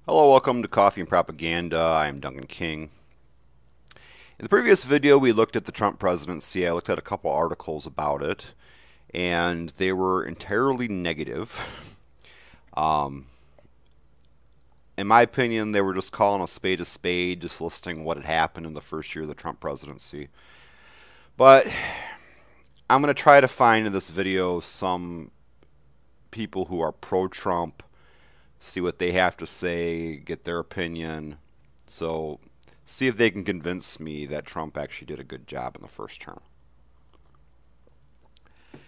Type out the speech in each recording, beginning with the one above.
Hello, welcome to Coffee and Propaganda. I am Duncan King. In the previous video, we looked at the Trump presidency. I looked at a couple articles about it, and they were entirely negative. Um, in my opinion, they were just calling a spade, just listing what had happened in the first year of the Trump presidency. But I'm going to try to find in this video some people who are pro-Trump, see what they have to say, get their opinion. So see if they can convince me that Trump actually did a good job in the first term. In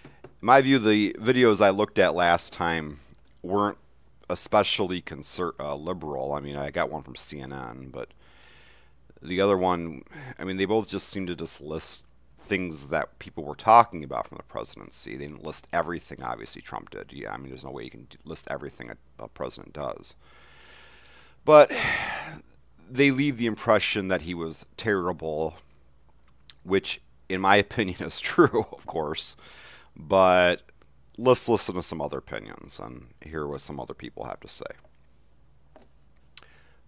my view, the videos I looked at last time weren't especially liberal. I mean, I got one from CNN, but the other one, I mean, they both just seem to just list things that people were talking about from the presidency. They didn't list everything, obviously, Trump did. Yeah, I mean, there's no way you can list everything a president does. But they leave the impression that he was terrible, which, in my opinion, is true, of course. But let's listen to some other opinions and hear what some other people have to say.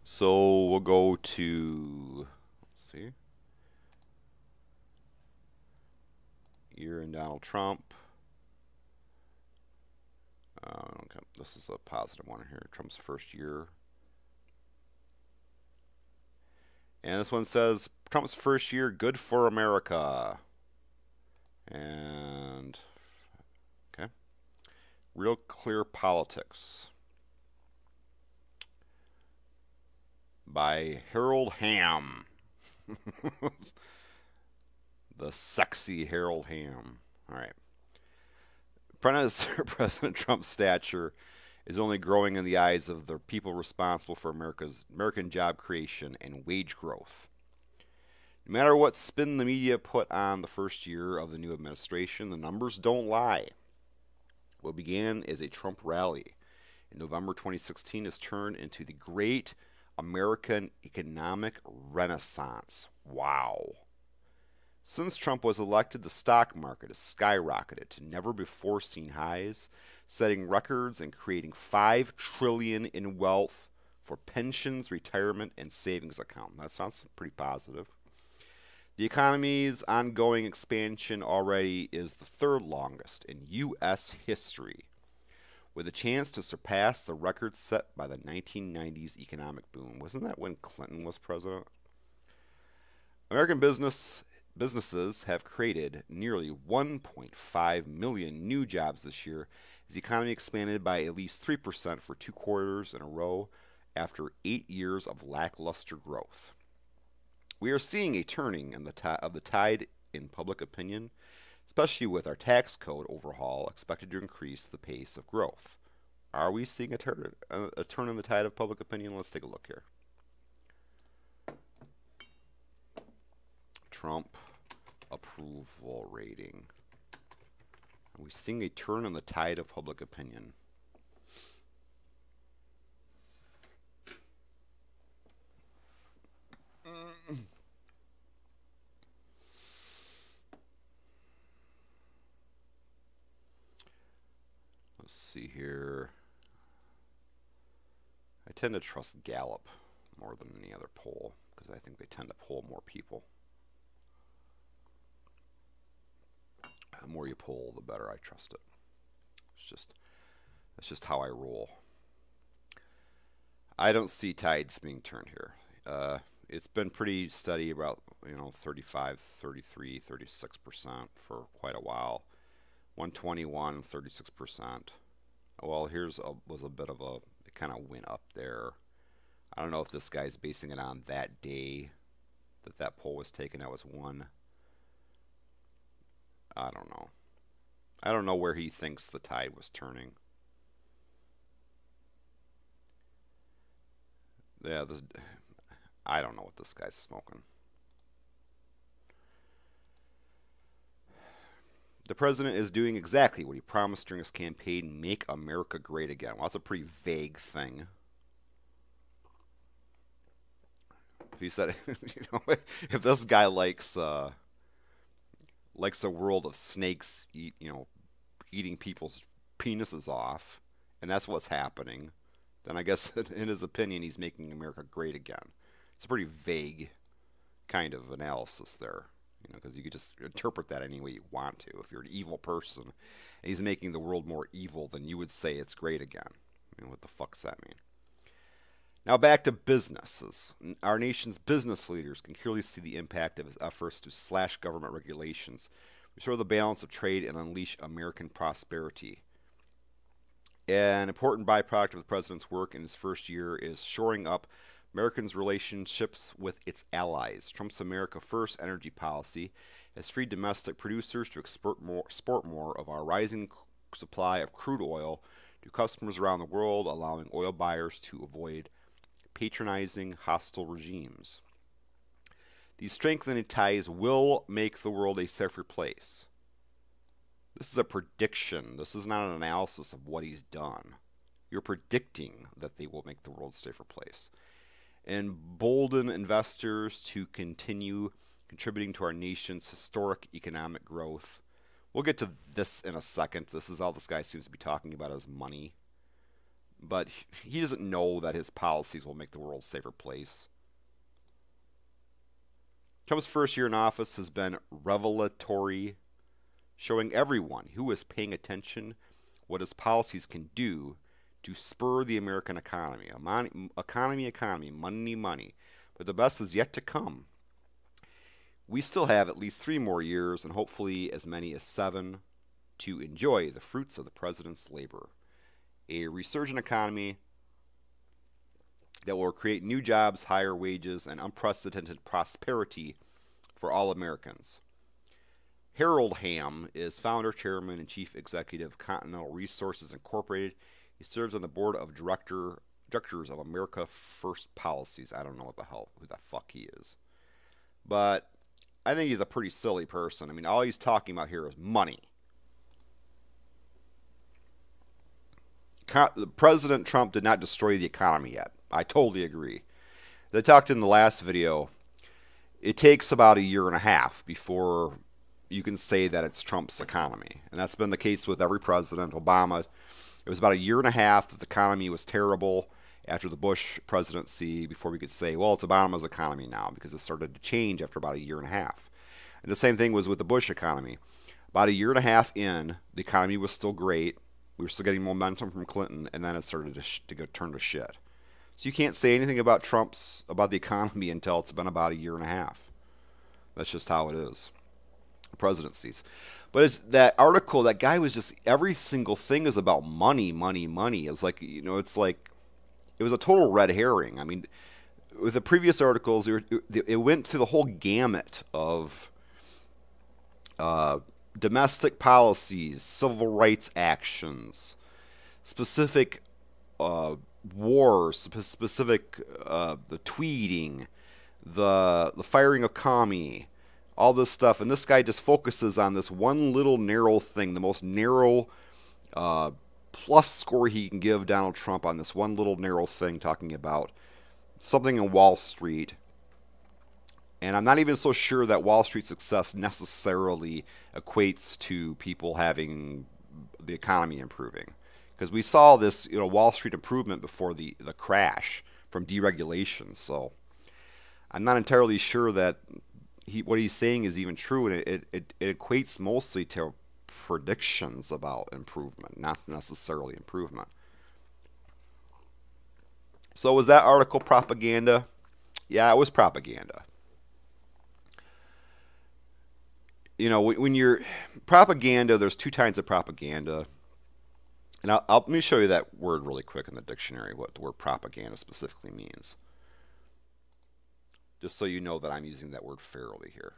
So we'll go to, let's see, year in Donald Trump. Okay, this is a positive one here. Trump's first year. And this one says, Trump's first year, good for America. And, okay. Real Clear Politics by Harold Hamm. The sexy Harold Hamm. All right. President Trump's stature is only growing in the eyes of the people responsible for American job creation and wage growth. No matter what spin the media put on the first year of the new administration, the numbers don't lie. What began as a Trump rally in November 2016 has turned into the great American economic renaissance. Wow. Since Trump was elected, the stock market has skyrocketed to never-before-seen highs, setting records and creating $5 trillion in wealth for pensions, retirement, and savings accounts. That sounds pretty positive. The economy's ongoing expansion already is the third longest in U.S. history, with a chance to surpass the record set by the 1990s economic boom. Wasn't that when Clinton was president? American businesses have created nearly 1.5 million new jobs this year as the economy expanded by at least 3% for 2 quarters in a row after 8 years of lackluster growth. We are seeing a turning of the tide in public opinion, especially with our tax code overhaul expected to increase the pace of growth. Are we seeing a turn in the tide of public opinion? Let's take a look here. Trump approval rating. Are we seeing a turn in the tide of public opinion? Let's see here. I tend to trust Gallup more than any other poll because I think they tend to poll more people. The more you poll, the better I trust it. That's just how I roll. I don't see tides being turned here. It's been pretty steady, about 35, 33, 36% for quite a while. 121, 36%. Well, was a bit of it kind of went up there. I don't know if this guy's basing it on that day that poll was taken. That was one. I don't know. I don't know where he thinks the tide was turning. Yeah, I don't know what this guy's smoking. The president is doing exactly what he promised during his campaign, make America great again. Well, that's a pretty vague thing. If he said, if this guy likes a world of snakes eating people's penises off, and that's what's happening, then I guess in his opinion he's making America great again. It's a pretty vague kind of analysis there, because you could just interpret that any way you want to. If you're an evil person and he's making the world more evil, then you would say it's great again. What the fuck does that mean? Now back to businesses. Our nation's business leaders can clearly see the impact of his efforts to slash government regulations, restore the balance of trade, and unleash American prosperity. An important byproduct of the president's work in his first year is shoring up Americans' relationships with its allies. Trump's America First energy policy has freed domestic producers to export more of our rising supply of crude oil to customers around the world, allowing oil buyers to avoid patronizing hostile regimes. These strengthening ties will make the world a safer place. This is a prediction. This is not an analysis of what he's done. You're predicting that they will make the world a safer place. Embolden investors to continue contributing to our nation's historic economic growth. We'll get to this in a second. This is all this guy seems to be talking about is money. But he doesn't know that his policies will make the world a safer place. Trump's first year in office has been revelatory, showing everyone who is paying attention what his policies can do to spur the American economy. Economy, money. But the best is yet to come. We still have at least 3 more years, and hopefully as many as 7, to enjoy the fruits of the president's labor. A resurgent economy that will create new jobs, higher wages, and unprecedented prosperity for all Americans. Harold Hamm is founder, chairman, and chief executive of Continental Resources Incorporated. He serves on the board of directors of America First Policies. I don't know who the fuck he is. But I think he's a pretty silly person. I mean, all he's talking about here is money. President Trump did not destroy the economy yet. I totally agree. They talked in the last video. It takes about a year and a half before you can say that it's Trump's economy. And that's been the case with every president. Obama, it was about a year and a half that the economy was terrible after the Bush presidency before we could say, well, it's Obama's economy now, because it started to change after about a year and a half. And the same thing was with the Bush economy. About a year and a half in, the economy was still great. We were still getting momentum from Clinton, and then it started to turn to shit. So you can't say anything about the economy until it's been about a year and a half. That's just how it is. Presidencies. But it's that article, that guy was just, every single thing is about money. It's like, it's like, it was a total red herring. I mean, with the previous articles, it went through the whole gamut of domestic policies, civil rights actions, specific wars, specific the tweeting, the firing of Comey, all this stuff. And this guy just focuses on this one little narrow thing, the most narrow plus score he can give Donald Trump on this one little narrow thing, talking about something in Wall Street. And I'm not even so sure that Wall Street success necessarily equates to people having the economy improving. Because we saw this, Wall Street improvement before the crash from deregulation. So I'm not entirely sure that what he's saying is even true. And it equates mostly to predictions about improvement, not necessarily improvement. So was that article propaganda? Yeah, it was propaganda. When you're propaganda, there's 2 kinds of propaganda. And let me show you that word really quick in the dictionary, what the word propaganda specifically means. Just so you know that I'm using that word fairly here.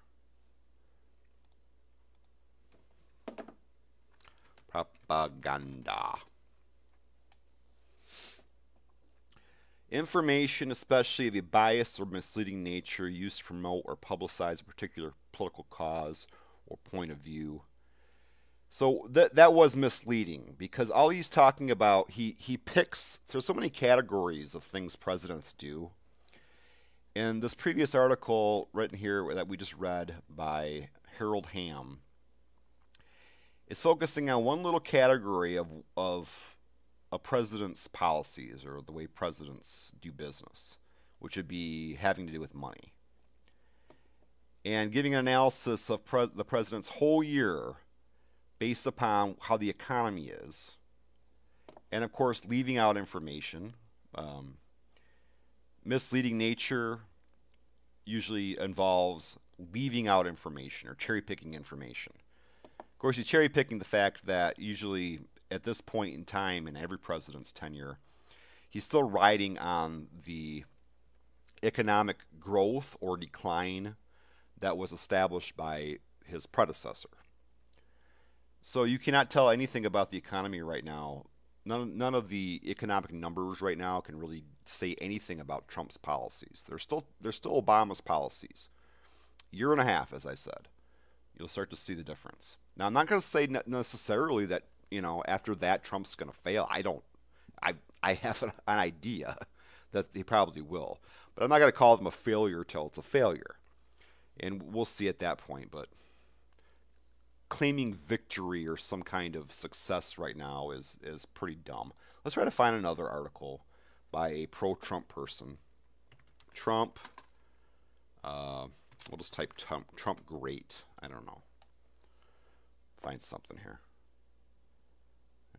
Propaganda. Information, especially of a biased or misleading nature, used to promote or publicize a particular political cause or point of view. So that was misleading, because all he's talking about, he picks, there's so many categories of things presidents do. And this previous article written here that we just read by Harold Hamm is focusing on one little category of a president's policies or the way presidents do business, which would be having to do with money, and giving an analysis of the president's whole year based upon how the economy is, and of course leaving out information. Misleading nature usually involves leaving out information or cherry picking information. Of course, he's cherry picking the fact that usually at this point in time in every president's tenure, he's still riding on the economic growth or decline that was established by his predecessor. So you cannot tell anything about the economy right now. None of the economic numbers right now can really say anything about Trump's policies. They're still Obama's policies. Year and a half, as I said, you'll start to see the difference. Now, I'm not going to say necessarily that after that Trump's going to fail. I have an idea that he probably will, but I'm not going to call them a failure till it's a failure, and we'll see at that point. But claiming victory or some kind of success right now is pretty dumb. Let's try to find another article by a pro-Trump person. Trump, we'll just type Trump great. I don't know. Find something here.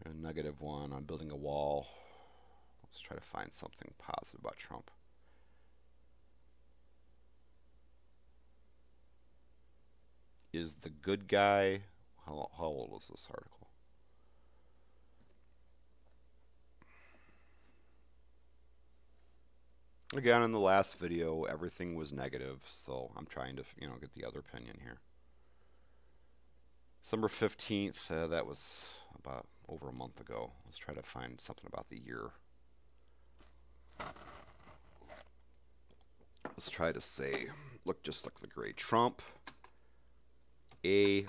A -1 on building a wall. Let's try to find something positive about Trump. Is the good guy. How old is this article? Again, in the last video, everything was negative, so I'm trying to get the other opinion here. December 15th, that was about over a month ago. Let's try to find something about the year. Let's try to say, just look the grade. Trump, A+.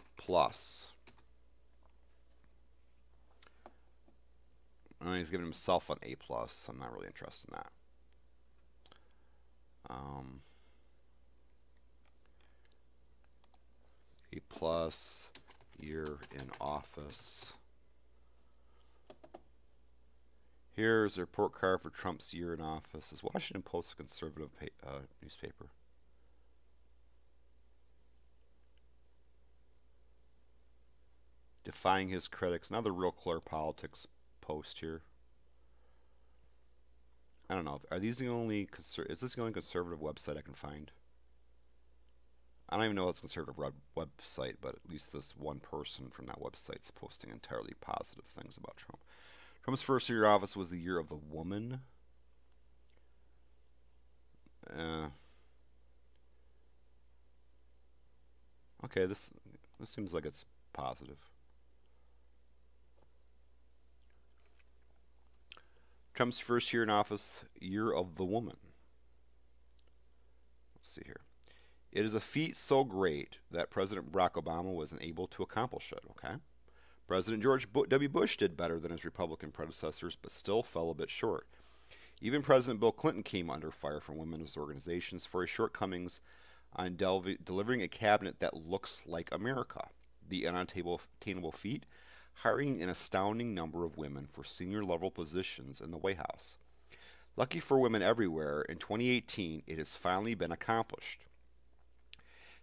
He's giving himself an A+. I'm not really interested in that. A+ year in office. Here's a report card for Trump's year in office. Is Washington Post a conservative newspaper? Defying his critics. Another Real Clear Politics post here. I don't know. Are these the only is this the only conservative website I can find? I don't even know if it's a conservative website, but at least this one person from that website is posting entirely positive things about Trump. Trump's first year in office was the year of the woman. Okay, this seems like it's positive. Trump's first year in office, year of the woman. Let's see here. It is a feat so great that President Barack Obama was unable to accomplish it. Okay. President George W. Bush did better than his Republican predecessors, but still fell a bit short. Even President Bill Clinton came under fire from women's organizations for his shortcomings on delivering a cabinet that looks like America. The unattainable feat, hiring an astounding number of women for senior level positions in the White House. Lucky for women everywhere, in 2018 it has finally been accomplished.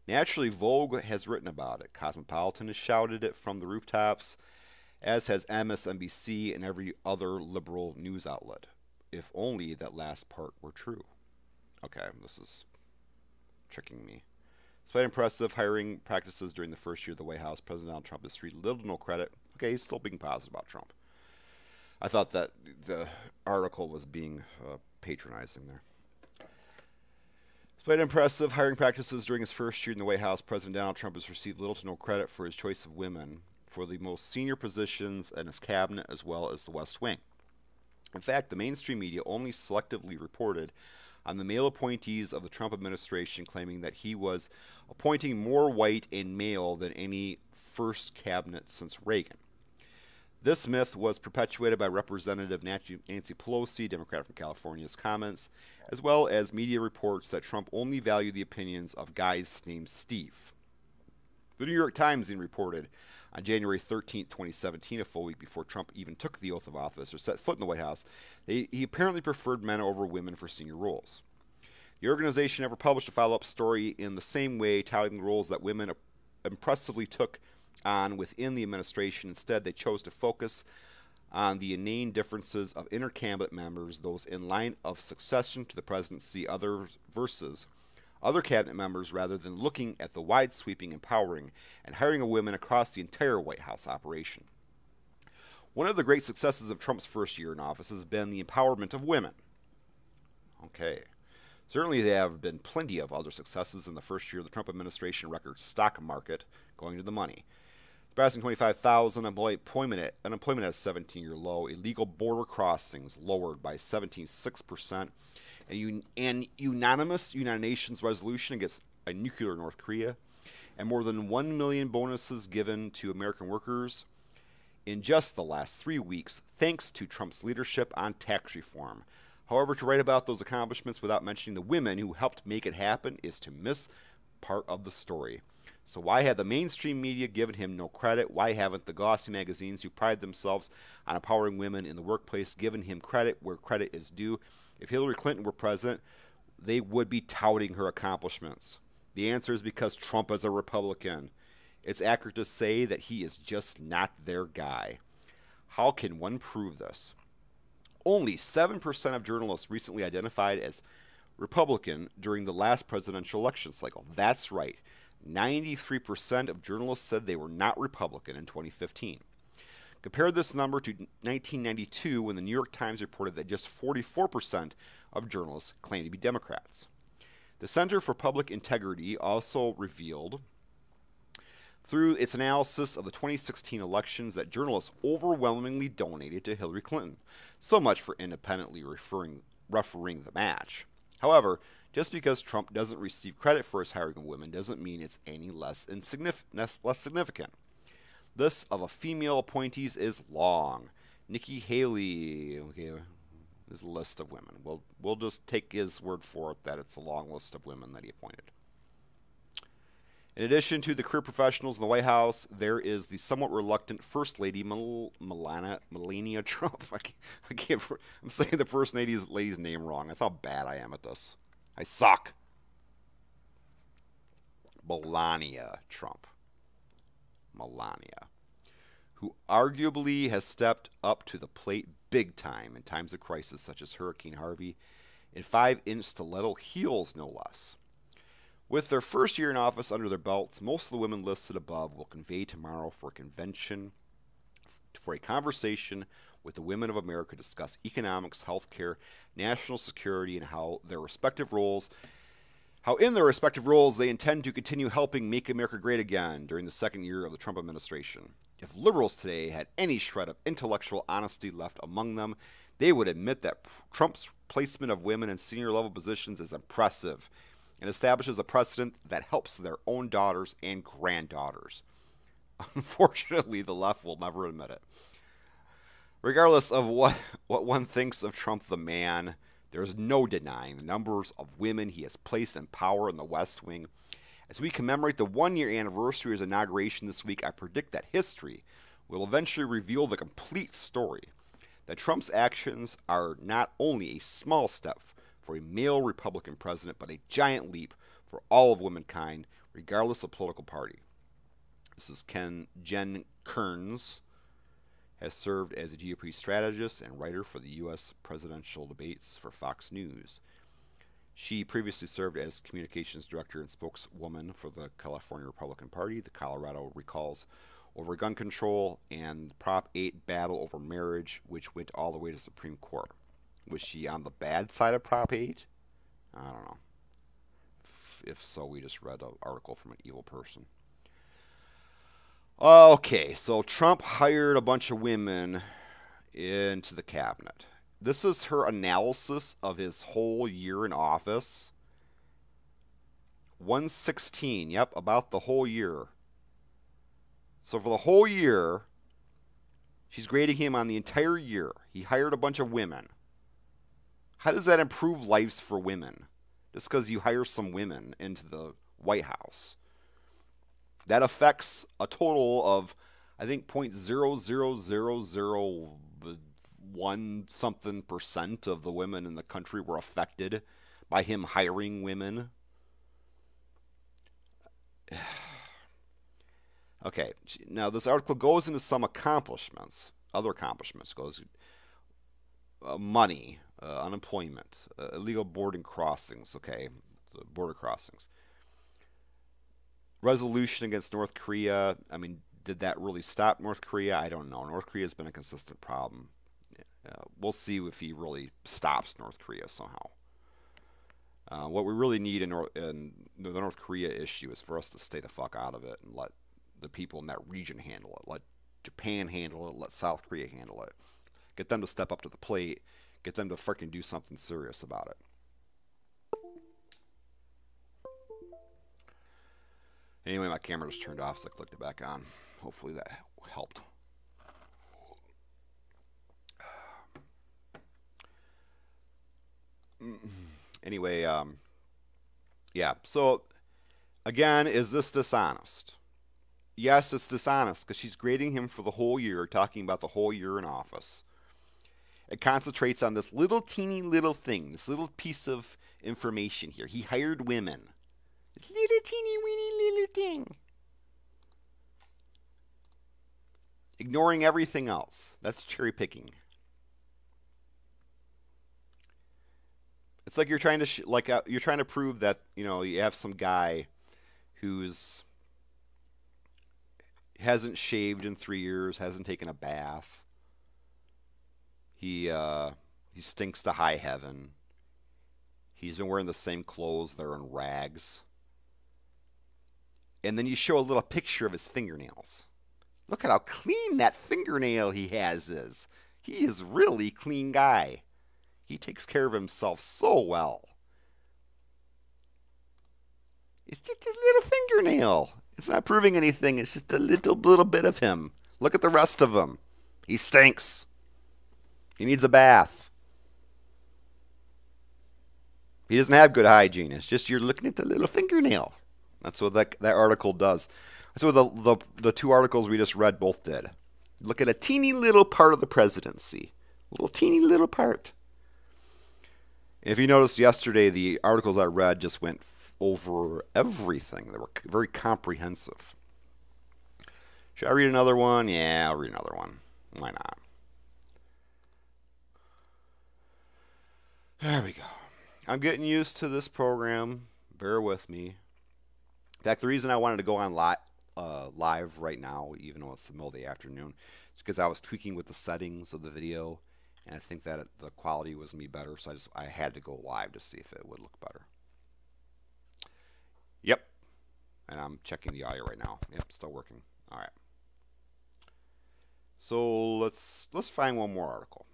Naturally, Vogue has written about it. Cosmopolitan has shouted it from the rooftops, as has MSNBC and every other liberal news outlet. If only that last part were true. Okay, this is tricking me. Despite impressive hiring practices during the first year of the White House, President Donald Trump has received little to no credit. Okay, he's still being positive about Trump. I thought that the article was being patronizing there. Despite impressive hiring practices during his first year in the White House, President Donald Trump has received little to no credit for his choice of women for the most senior positions in his cabinet as well as the West Wing. In fact, the mainstream media only selectively reported on the male appointees of the Trump administration, claiming that he was appointing more white and male than any first cabinet since Reagan. This myth was perpetuated by Representative Nancy Pelosi, Democrat from California's comments, as well as media reports that Trump only valued the opinions of guys named Steve. The New York Times even reported On January 13, 2017, a full week before Trump even took the oath of office or set foot in the White House, he apparently preferred men over women for senior roles. The organization never published a follow-up story in the same way, touting the roles that women impressively took on within the administration. Instead, they chose to focus on the inane differences of inner cabinet members, those in line of succession to the presidency, others versus other cabinet members, rather than looking at the wide-sweeping empowering and hiring of women across the entire White House operation. One of the great successes of Trump's first year in office has been the empowerment of women. Okay. Certainly there have been plenty of other successes in the first year of the Trump administration. Record stock market going to the money. Surpassing 25,000, unemployment at a 17-year low, illegal border crossings lowered by 17.6%, and unanimous United Nations resolution against a nuclear North Korea, and more than 1 million bonuses given to American workers in just the last 3 weeks, thanks to Trump's leadership on tax reform. However, to write about those accomplishments without mentioning the women who helped make it happen is to miss part of the story. So why have the mainstream media given him no credit? Why haven't the glossy magazines who pride themselves on empowering women in the workplace given him credit where credit is due? If Hillary Clinton were president, they would be touting her accomplishments. The answer is because Trump is a Republican. It's accurate to say that he is just not their guy. How can one prove this? Only 7% of journalists recently identified as Republican during the last presidential election cycle. That's right. 93% of journalists said they were not Republican in 2015. Compare this number to 1992 when the New York Times reported that just 44% of journalists claimed to be Democrats. The Center for Public Integrity also revealed through its analysis of the 2016 elections that journalists overwhelmingly donated to Hillary Clinton. So much for independently refereeing the match. However, just because Trump doesn't receive credit for his hiring of women doesn't mean it's any less significant. List of female appointees is long. Nikki Haley, okay, there's a list of women. We'll just take his word for it that it's a long list of women that he appointed. In addition to the career professionals in the White House, there is the somewhat reluctant First Lady Melania Trump. I'm saying the First Lady's name wrong. That's how bad I am at this. I suck. Melania Trump. Melania. Who arguably has stepped up to the plate big time in times of crisis such as Hurricane Harvey in 5-inch stiletto heels, no less. With their first year in office under their belts, most of the women listed above will convey tomorrow for a conversation with the women of America to discuss economics, healthcare, national security, and how in their respective roles they intend to continue helping make America great again during the second year of the Trump administration. If liberals today had any shred of intellectual honesty left among them, they would admit that Trump's placement of women in senior level positions is impressive and establishes a precedent that helps their own daughters and granddaughters. Unfortunately, the left will never admit it. Regardless of what one thinks of Trump the man, there is no denying the numbers of women he has placed in power in the West Wing. As we commemorate the one-year anniversary of his inauguration this week, I predict that history will eventually reveal the complete story, that Trump's actions are not only a small step for a male Republican president, but a giant leap for all of womankind, regardless of political party. This is Jen Kearns, has served as a GOP strategist and writer for the U.S. presidential debates for Fox News. She previously served as communications director and spokeswoman for the California Republican Party. The Colorado recalls over gun control and Prop 8 battle over marriage, which went all the way to Supreme Court. Was she on the bad side of Prop 8? I don't know. If so, we just read an article from an evil person. Okay, so Trump hired a bunch of women into the cabinet. This is her analysis of his whole year in office. 116, yep, about the whole year. So for the whole year, she's grading him on the entire year. He hired a bunch of women. How does that improve lives for women? Just because you hire some women into the White House. That affects a total of I think 0.00001 something percent of the women in the country were affected by him hiring women. Okay, now this article goes into some accomplishments. Other accomplishments goes money, unemployment, illegal boarding crossings. Okay, the border crossings. Resolution against North Korea. I mean, did that really stop North Korea? I don't know. North Korea has been a consistent problem. We'll see if he really stops North Korea somehow. What we really need in the North Korea issue is for us to stay the fuck out of it and let the people in that region handle it. Let Japan handle it. Let South Korea handle it. Get them to step up to the plate. Get them to freaking do something serious about it. Anyway, my camera just turned off, so I clicked it back on. Hopefully that helped. Anyway, yeah. So, again, is this dishonest? Yes, it's dishonest because she's grading him for the whole year, talking about the whole year in office. It concentrates on this little teeny little thing, this little piece of information here. He hired women. It's little teeny weeny little thing. Ignoring everything else. That's cherry picking. It's like you're trying to you're trying to prove that you have some guy who's hasn't shaved in 3 years, hasn't taken a bath. He stinks to high heaven. He's been wearing the same clothes. They're in rags. And then you show a little picture of his fingernails. Look at how clean that fingernail he has is. He is really clean guy. He takes care of himself so well. It's just his little fingernail. It's not proving anything. It's just a little bit of him. Look at the rest of him. He stinks. He needs a bath. He doesn't have good hygiene. It's just you're looking at the little fingernail. That's what that article does. That's what the two articles we just read both did. Look at a teeny little part of the presidency. A little teeny little part. If you noticed yesterday, the articles I read just went over everything. They were very comprehensive. Should I read another one? Yeah, I'll read another one. Why not? There we go. I'm getting used to this program. Bear with me. In fact, the reason I wanted to go on live right now, even though it's the middle of the afternoon, is because I was tweaking with the settings of the video, and I think that the quality was going to be better, so I had to go live to see if it would look better. Yep. And I'm checking the audio right now. Yep, still working. All right. So let's find one more article.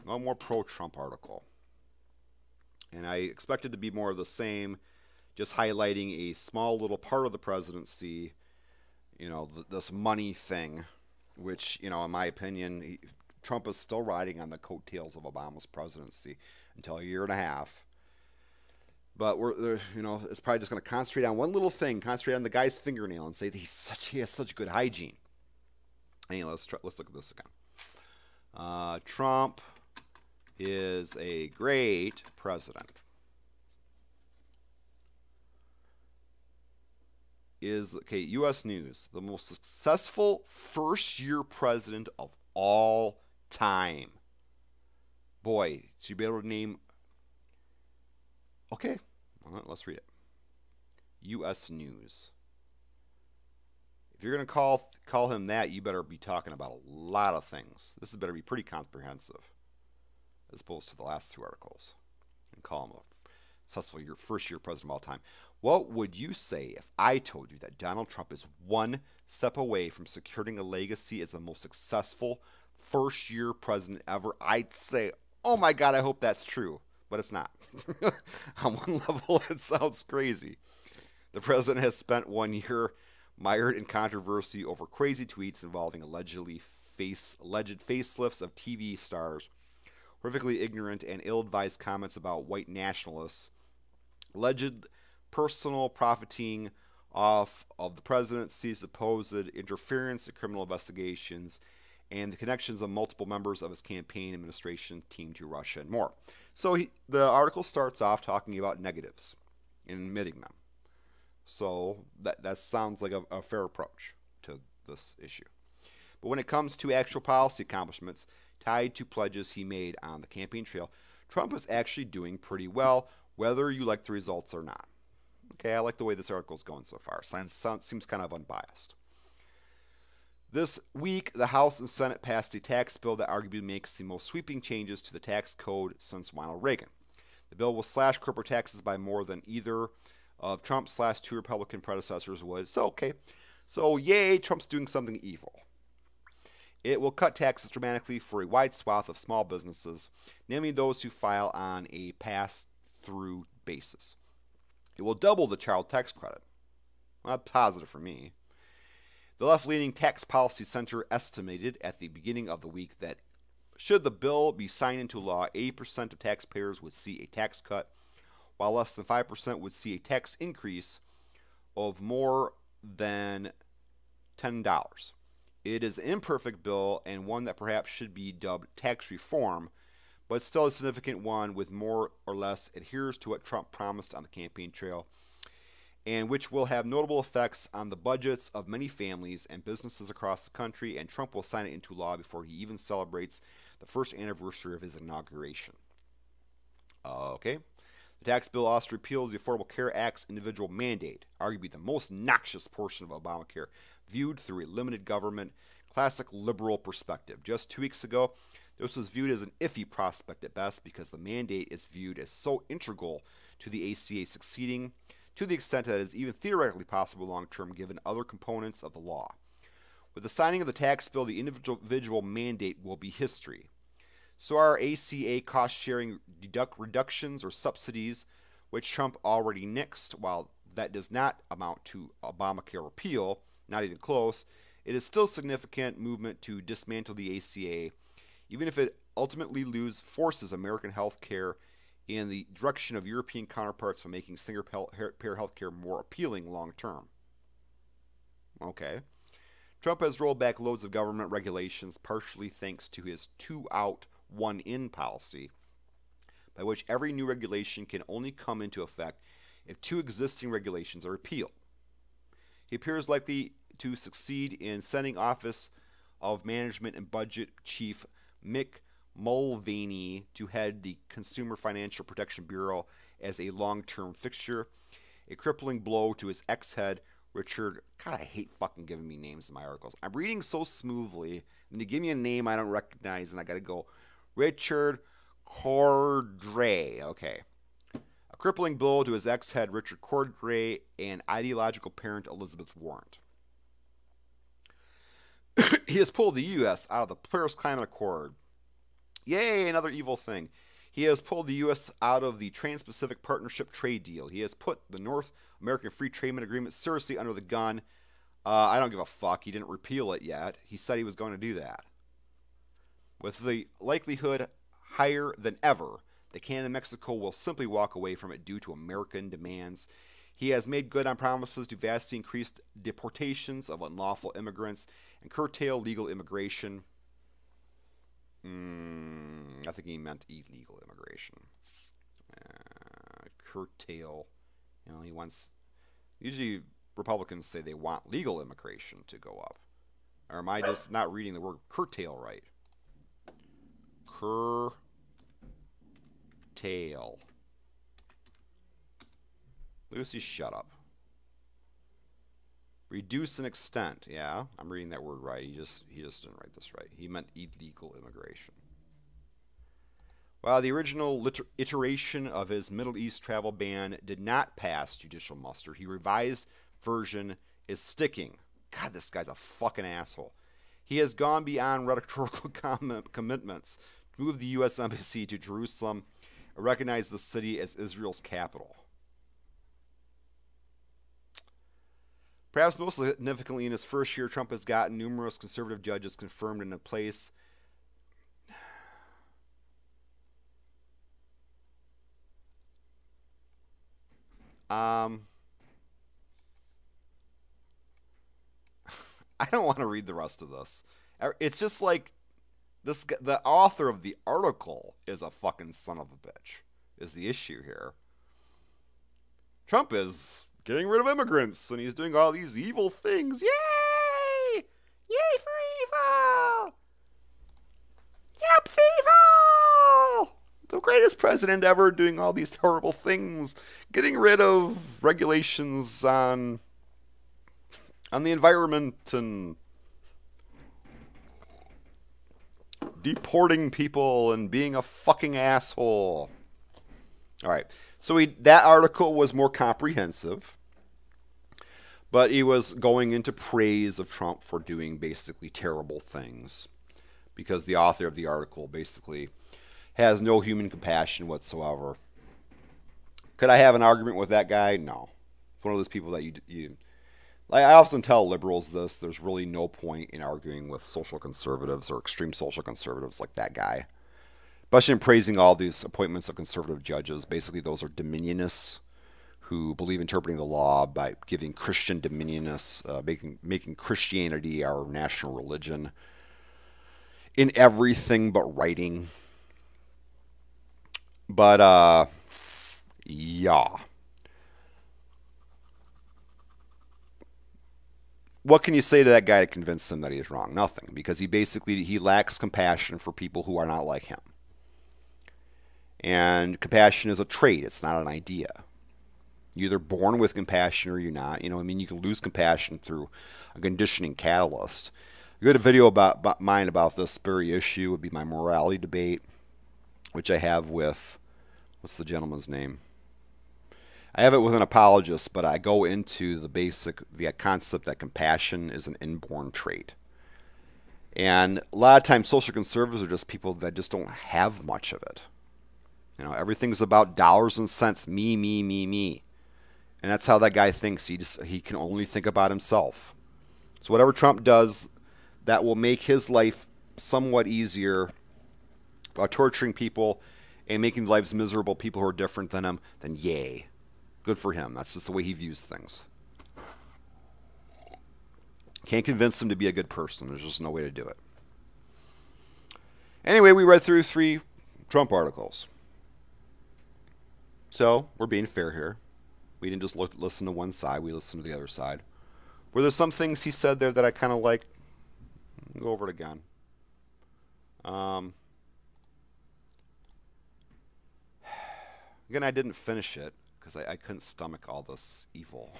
One more pro-Trump article. And I expect it to be more of the same, just highlighting a small little part of the presidency, this money thing, which, in my opinion, Trump is still riding on the coattails of Obama's presidency until a year and a half. But it's probably just going to concentrate on one little thing, concentrate on the guy's fingernail, and say that he has such good hygiene. Anyway, let's look at this again. Trump is a great president. U.S. News, the most successful first-year president of all time. Boy, should you be able to name... Okay, let's read it. U.S. News. If you're going to call him that, you better be talking about a lot of things. This better be pretty comprehensive, as opposed to the last two articles. And call him a successful first-year president of all time. What would you say if I told you that Donald Trump is one step away from securing a legacy as the most successful first-year president ever? I'd say, oh my God, I hope that's true. But it's not. On one level, it sounds crazy. The president has spent 1 year mired in controversy over crazy tweets involving alleged facelifts of TV stars, horrifically ignorant and ill-advised comments about white nationalists, alleged personal profiting off of the presidency, supposed interference in criminal investigations, and the connections of multiple members of his campaign administration team to Russia and more. So the article starts off talking about negatives and admitting them. So that sounds like a fair approach to this issue. But when it comes to actual policy accomplishments tied to pledges he made on the campaign trail, Trump is actually doing pretty well, whether you like the results or not. Okay, I like the way this article is going so far. Seems kind of unbiased. This week, the House and Senate passed a tax bill that arguably makes the most sweeping changes to the tax code since Ronald Reagan. The bill will slash corporate taxes by more than either of Trump/2 Republican predecessors would. So, okay. So, yay, Trump's doing something evil. It will cut taxes dramatically for a wide swath of small businesses, namely those who file on a pass-through basis. It will double the child tax credit. Well, positive for me. The left-leaning Tax Policy Center estimated at the beginning of the week that should the bill be signed into law, 80% of taxpayers would see a tax cut, while less than 5% would see a tax increase of more than $10. It is an imperfect bill and one that perhaps should be dubbed tax reform, but still a significant one with more or less adheres to what Trump promised on the campaign trail, and which will have notable effects on the budgets of many families and businesses across the country, and Trump will sign it into law before he even celebrates the first anniversary of his inauguration. Okay. The tax bill also repeals the Affordable Care Act's individual mandate, arguably the most noxious portion of Obamacare, viewed through a limited government, classic liberal perspective. Just 2 weeks ago, this was viewed as an iffy prospect at best because the mandate is viewed as so integral to the ACA succeeding, to the extent that it is even theoretically possible long-term given other components of the law. With the signing of the tax bill, the individual mandate will be history. So are ACA cost-sharing reductions or subsidies, which Trump already nixed. While that does not amount to Obamacare repeal, not even close, it is still a significant movement to dismantle the ACA, even if it ultimately forces American health care in the direction of European counterparts by making single-payer health care more appealing long-term. Okay. Trump has rolled back loads of government regulations, partially thanks to his two-out, one-in policy, by which every new regulation can only come into effect if two existing regulations are repealed. He appears likely to succeed in sending Office of Management and Budget Chief Mick Mulvaney to head the Consumer Financial Protection Bureau as a long-term fixture, a crippling blow to his ex-head, Richard. God, I hate fucking giving me names in my articles. I'm reading so smoothly, and they give me a name I don't recognize, and I gotta go, Richard Cordray. Okay. A crippling blow to his ex-head, Richard Cordray, and ideological parent, Elizabeth Warren. He has pulled the U.S. out of the Paris Climate Accord. Yay, another evil thing. He has pulled the U.S. out of the Trans-Pacific Partnership trade deal. He has put the North American Free Trade Agreement seriously under the gun. I don't give a fuck. He didn't repeal it yet. He said he was going to do that. With the likelihood higher than ever that Canada and Mexico will simply walk away from it due to American demands, he has made good on promises to vastly increase deportations of unlawful immigrants and curtail legal immigration. I think he meant illegal immigration. Curtail. You know, he wants. Usually, Republicans say they want legal immigration to go up. Or am I just not reading the word curtail right? Curtail. Lucy, shut up. Reduce an extent. Yeah, I'm reading that word right. He just didn't write this right. He meant illegal immigration. While the original iteration of his Middle East travel ban did not pass judicial muster, his revised version is sticking. God, this guy's a fucking asshole. He has gone beyond rhetorical commitments to move the U.S. Embassy to Jerusalem and recognize the city as Israel's capital. Perhaps most significantly, in his first year, Trump has gotten numerous conservative judges confirmed into place. I don't want to read the rest of this. It's just like the author of the article is a fucking son of a bitch, is the issue here. Trump is getting rid of immigrants and he's doing all these evil things. Yay! Yay for evil! Trump's evil! The greatest president ever, doing all these horrible things, getting rid of regulations on the environment and deporting people and being a fucking asshole. All right. So that article was more comprehensive, but he was going into praise of Trump for doing basically terrible things, because the author of the article basically has no human compassion whatsoever. Could I have an argument with that guy? No. It's one of those people that you like, I often tell liberals this: there's really no point in arguing with social conservatives or extreme social conservatives like that guy. Especially in praising all these appointments of conservative judges. Basically, those are dominionists who believe interpreting the law by giving Christian dominionists, making Christianity our national religion in everything but writing. But, yeah. What can you say to that guy to convince him that he is wrong? Nothing, because he lacks compassion for people who are not like him. And compassion is a trait, it's not an idea. You're either born with compassion or you're not. You can lose compassion through a conditioning catalyst. A good video about mine about this very issue would be my morality debate, which I have with, what's the gentleman's name? I have it with an apologist, but I go into the concept that compassion is an inborn trait. And a lot of times social conservatives are just people that just don't have much of it. Everything's about dollars and cents, me, me, me, me. And that's how that guy thinks. He can only think about himself. So whatever Trump does that will make his life somewhat easier by torturing people and making lives miserable people who are different than him, then yay. Good for him. That's just the way he views things. Can't convince him to be a good person. There's just no way to do it. Anyway, we read through 3 Trump articles. So, we're being fair here. We didn't just listen to one side. We listened to the other side. Were there some things he said there that I kind of liked? Go over it again. Again, I didn't finish it because I couldn't stomach all this evil.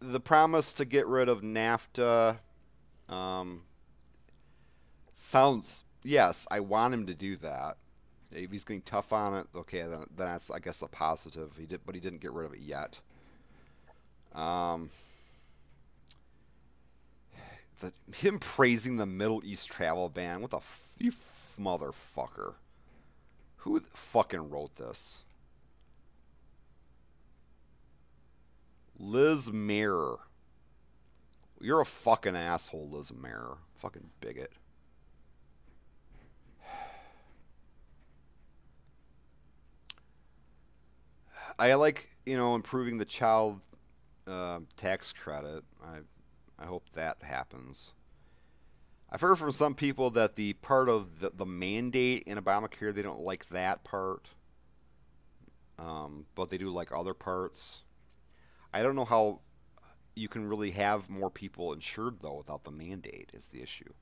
The promise to get rid of NAFTA sounds... Yes, I want him to do that. If he's getting tough on it, okay, then that's, I guess, a positive. But he didn't get rid of it yet. Him praising the Middle East travel ban. What the you motherfucker? Who fucking wrote this? Liz Mayer. You're a fucking asshole, Liz Mayer. Fucking bigot. I like, improving the child tax credit. I hope that happens. I've heard from some people that the part of the mandate in Obamacare, they don't like that part. But they do like other parts. I don't know how you can really have more people insured, though, without the mandate is the issue.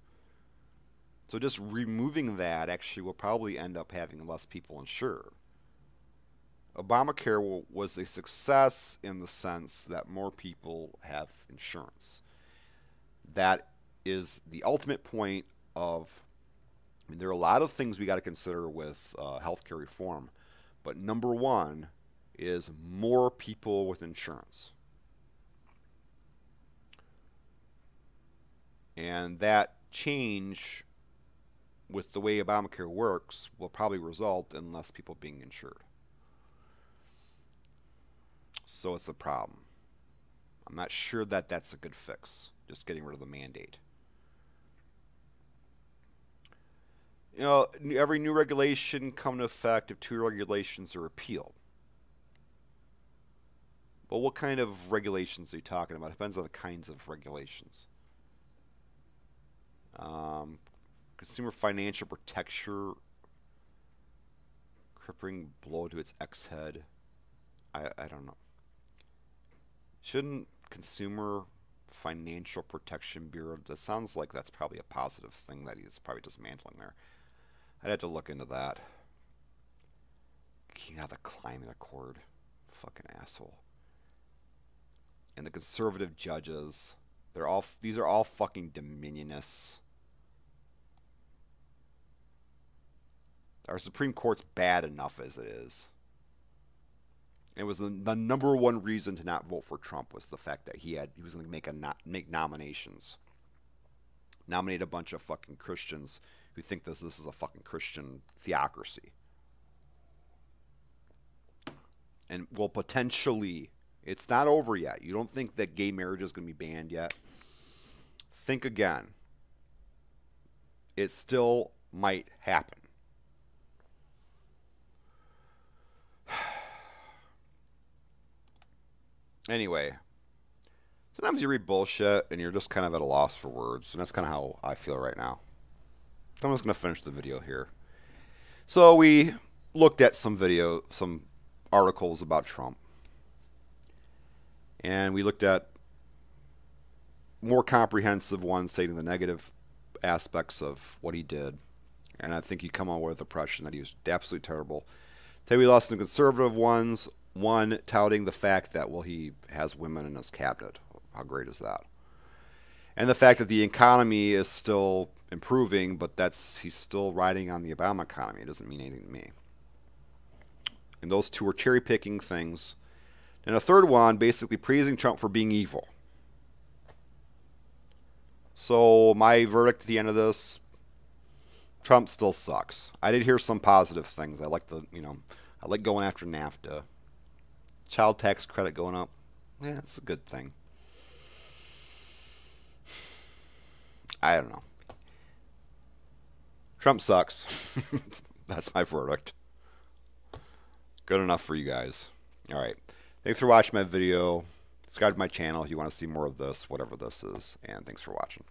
So just removing that actually will probably end up having less people insured. Obamacare was a success in the sense that more people have insurance. That is the ultimate point of... there are a lot of things we got to consider with healthcare reform, but number one is more people with insurance. And that change with the way Obamacare works will probably result in less people being insured. So it's a problem. I'm not sure that that's a good fix, just getting rid of the mandate. Every new regulation come into effect if 2 regulations are repealed. But what kind of regulations are you talking about? It depends on the kinds of regulations. Consumer financial protection, crippling blow to its ex-head. I don't know. Shouldn't Consumer Financial Protection Bureau, that sounds like that's probably a positive thing that he's probably dismantling there. I'd have to look into that. King out of the climbing the cord. Fucking asshole. And the conservative judges, these are all fucking dominionists. Our Supreme Court's bad enough as it is. It was the number one reason to not vote for Trump was the fact that he was going to make nominations, nominate a bunch of fucking Christians who think this is a fucking Christian theocracy, and will potentially. It's not over yet. You don't think that gay marriage is going to be banned yet? Think again. It still might happen. Anyway, sometimes you read bullshit and you're just kind of at a loss for words, and that's kind of how I feel right now. So I'm just going to finish the video here. So we looked at some articles about Trump, and we looked at more comprehensive ones stating the negative aspects of what he did, and I think you come on with the impression that he was absolutely terrible. Today we lost some conservative ones. One touting the fact that, well, he has women in his cabinet. How great is that? And the fact that the economy is still improving, but he's still riding on the Obama economy. It doesn't mean anything to me. And those two are cherry-picking things. And a third one basically praising Trump for being evil. So my verdict at the end of this, Trump still sucks. I did hear some positive things. I like going after NAFTA. Child tax credit going up. Yeah, it's a good thing. I don't know. Trump sucks. That's my verdict. Good enough for you guys. All right. Thanks for watching my video. Subscribe to my channel if you want to see more of this, whatever this is. And thanks for watching.